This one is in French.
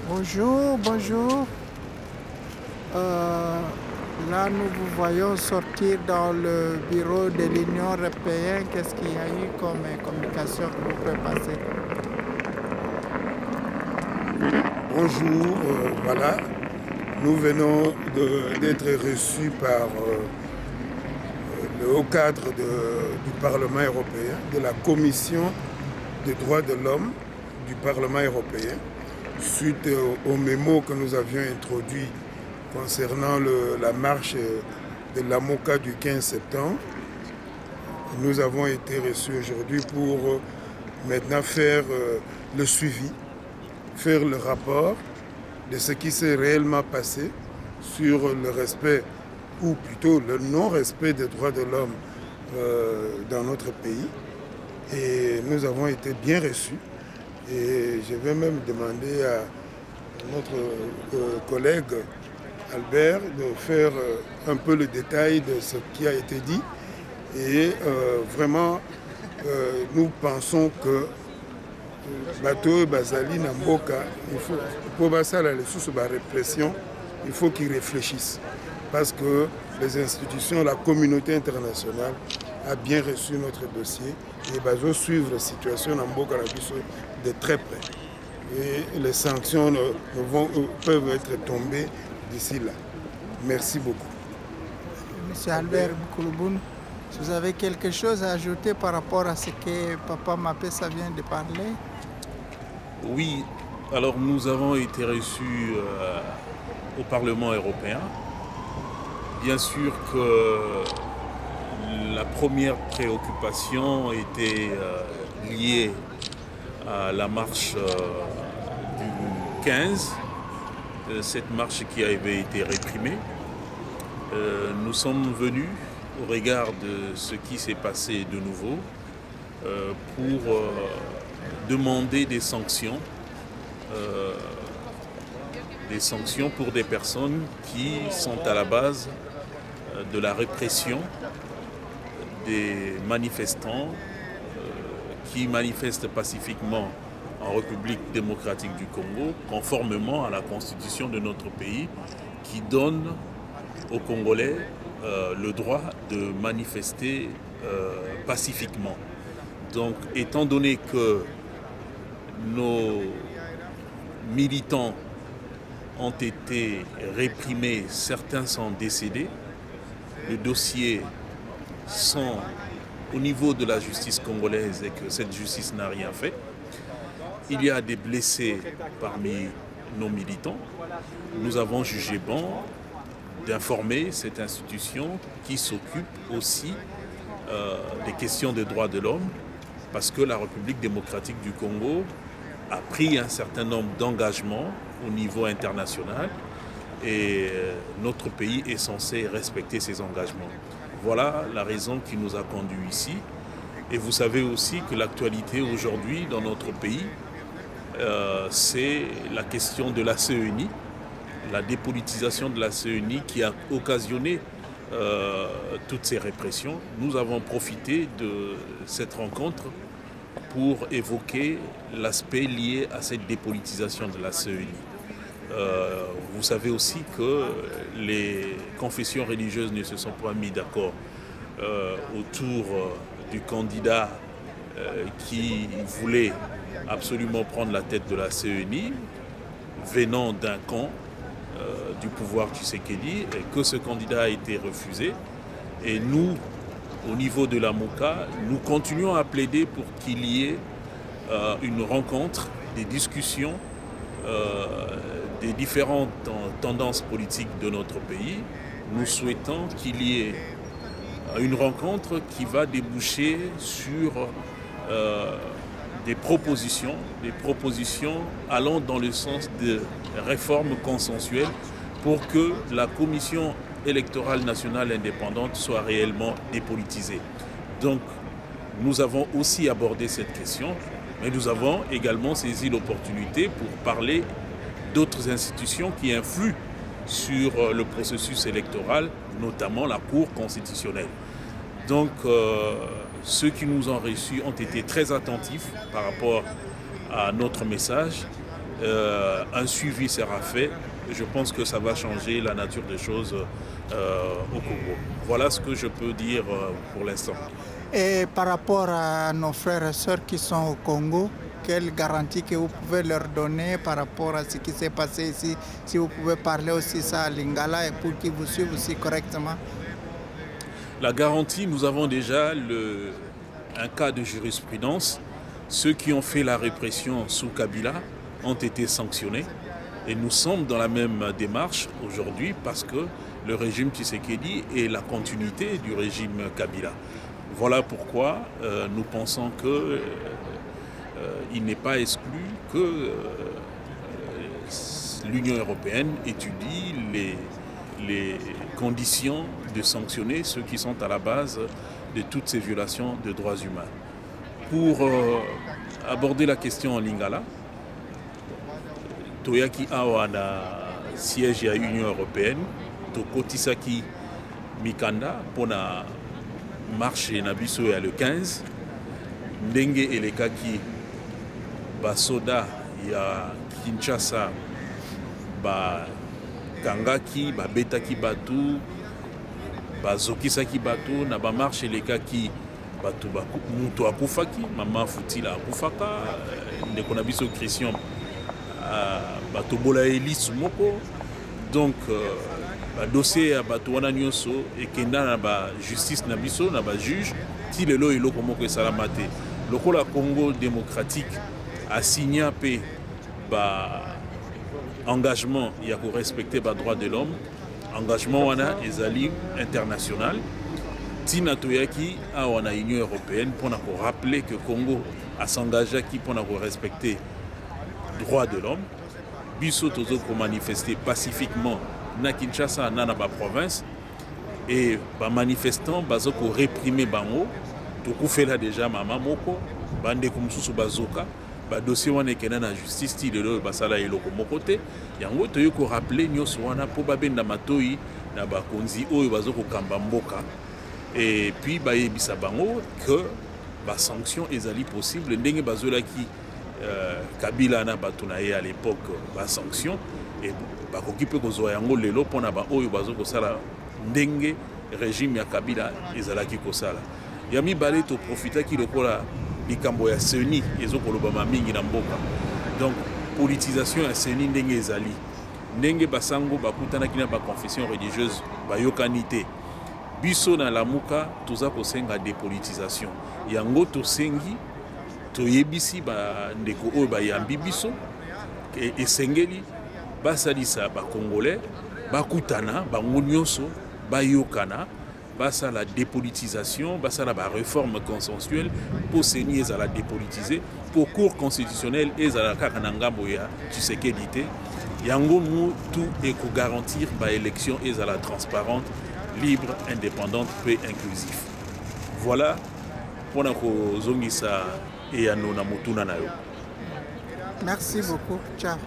Bonjour, bonjour. Euh, Là, nous vous voyons sortir dans le bureau de l'Union européenne. Qu'est-ce qu'il y a eu comme communication que vous pouvez passer? Bonjour, voilà, nous venons d'être reçus par le haut cadre du Parlement européen, de la Commission des droits de l'homme du Parlement européen, suite au mémo que nous avions introduit concernant la marche de la MOCA du 15 septembre. Nous avons été reçus aujourd'hui pour maintenant faire le suivi, faire le rapport de ce qui s'est réellement passé sur le respect, ou plutôt le non-respect des droits de l'homme dans notre pays. Et nous avons été bien reçus. Et je vais même demander à notre collègue Albert de faire un peu le détail de ce qui a été dit. Et vraiment, nous pensons que bateau Bazali Namboka, il faut pour passer la répression, il faut qu'ils réfléchissent parce que les institutions, la communauté internationale a bien reçu notre dossier et va suivre la situation Namboka de très près. Et les sanctions peuvent être tombées d'ici là. Merci beaucoup. Monsieur Albert Boukoulouboun, vous avez quelque chose à ajouter par rapport à ce que Papa Mapessa vient de parler? Oui, alors nous avons été reçus au Parlement européen. Bien sûr que la première préoccupation était liée à la marche du 15, cette marche qui avait été réprimée. Nous sommes venus au regard de ce qui s'est passé de nouveau pour demander des sanctions pour des personnes qui sont à la base de la répression des manifestants qui manifestent pacifiquement en République démocratique du Congo, conformément à la constitution de notre pays, qui donne aux Congolais le droit de manifester pacifiquement. Donc, étant donné que nos militants ont été réprimés, certains sont décédés, le dossier sont au niveau de la justice congolaise et que cette justice n'a rien fait. Il y a des blessés parmi nos militants. Nous avons jugé bon d'informer cette institution qui s'occupe aussi des questions des droits de l'homme, parce que la République démocratique du Congo a pris un certain nombre d'engagements au niveau international et notre pays est censé respecter ces engagements. Voilà la raison qui nous a conduits ici. Et vous savez aussi que l'actualité aujourd'hui dans notre pays, c'est la question de la CENI, la dépolitisation de la CENI qui a occasionné toutes ces répressions. Nous avons profité de cette rencontre pour évoquer l'aspect lié à cette dépolitisation de la CENI. Vous savez aussi que les confessions religieuses ne se sont pas mis d'accord autour du candidat qui voulait absolument prendre la tête de la CENI, venant d'un camp du pouvoir Tshisekedi, et que ce candidat a été refusé. Et nous, au niveau de la MOCA, nous continuons à plaider pour qu'il y ait une rencontre, des discussions des différentes tendances politiques de notre pays. Nous souhaitons qu'il y ait une rencontre qui va déboucher sur des propositions allant dans le sens de réformes consensuelles pour que la Commission électorale nationale indépendante soit réellement dépolitisée. Donc, nous avons aussi abordé cette question, mais nous avons également saisi l'opportunité pour parler d'autres institutions qui influent sur le processus électoral, notamment la Cour constitutionnelle. Donc, ceux qui nous ont reçus ont été très attentifs par rapport à notre message un suivi sera fait. Je pense que ça va changer la nature des choses au Congo. Voilà ce que je peux dire pour l'instant. Et par rapport à nos frères et sœurs qui sont au Congo, quelle garantie que vous pouvez leur donner par rapport à ce qui s'est passé ici? Si vous pouvez parler aussi ça à Lingala et pour qu'ils vous suivent aussi correctement. La garantie, nous avons déjà un cas de jurisprudence. Ceux qui ont fait la répression sous Kabila ont été sanctionnés. Et nous sommes dans la même démarche aujourd'hui parce que le régime Tshisekedi est la continuité du régime Kabila. Voilà pourquoi nous pensons qu'il n'est pas exclu que l'Union européenne étudie les conditions de sanctionner ceux qui sont à la base de toutes ces violations de droits humains. Pour aborder la question en Lingala, toyaki awa na siège ya Union européenne, tokotisaki mikanda pona marché na biso ya le 15, ndenge elekaki basoda ya Kinshasa bakangaki babetaki batu bazokisaki batu na bamarche elekaki batu mutu akufaki mama Futila akufaka ndeko na biso Christian batobola Elise moko. Donc dossier ya bato wana nyonso ekenda na ba justice na biso na ba juge ti lelo eloko moko esalama te. Lokola Congo démocratique a signé pe ba engagement ya ko respecter ba droits de l'homme, engagement wana ezali international. Tina toyaki awa na Union européenne pour ko rappeler que Congo a s'engagé qui pour ko respecter droits de l'homme. Biso tozo ko manifester pacifiquement na Kinshasa na ba province et ba manifestants bazo ko réprimer bango to kufela déjà mama moko bande kumsusu bazoka ba dossier wana ekena na justice ti lelo basala eloko moko te yango toyo ko rappeler nyonso wana po babenda matoi na bakonzi oyo bazo ko kamba mboka et puis ba yebisa bango que ba sanction ezali possible ndenge bazolaki Kabila na bato na ye à l'époque ba sanction et bakoki pe kozwa yango lelo pona ba oyo bazoko sala ndenge régime ya Kabila ezalaki kosala ya mibale to profitaki lokola likambo ya seni ezokoloba mingi na mboka. Donc politisation ya seni ndenge ezali ndenge basango bakutanaki na ba confession religieuse bayokani te biso na lamuka toza kosenga dépolitisation yango tosengi toyebisi ba ndeko oyo bayambi biso esengeli basalisa ba congolais bakutana bango nyonso bayokana basala dépolitisation basala ba réforme consensuelle pour seni ezala dépolitiser pour cour constitutionnelle ezala kaka na ngambo ya Tshisekedi te yango mutu eko garantir ba élection ezala transparente libre indépendante et inclusif. Voilà pona ko zongisa et à nous na mutuna na yo. Merci beaucoup. Ciao.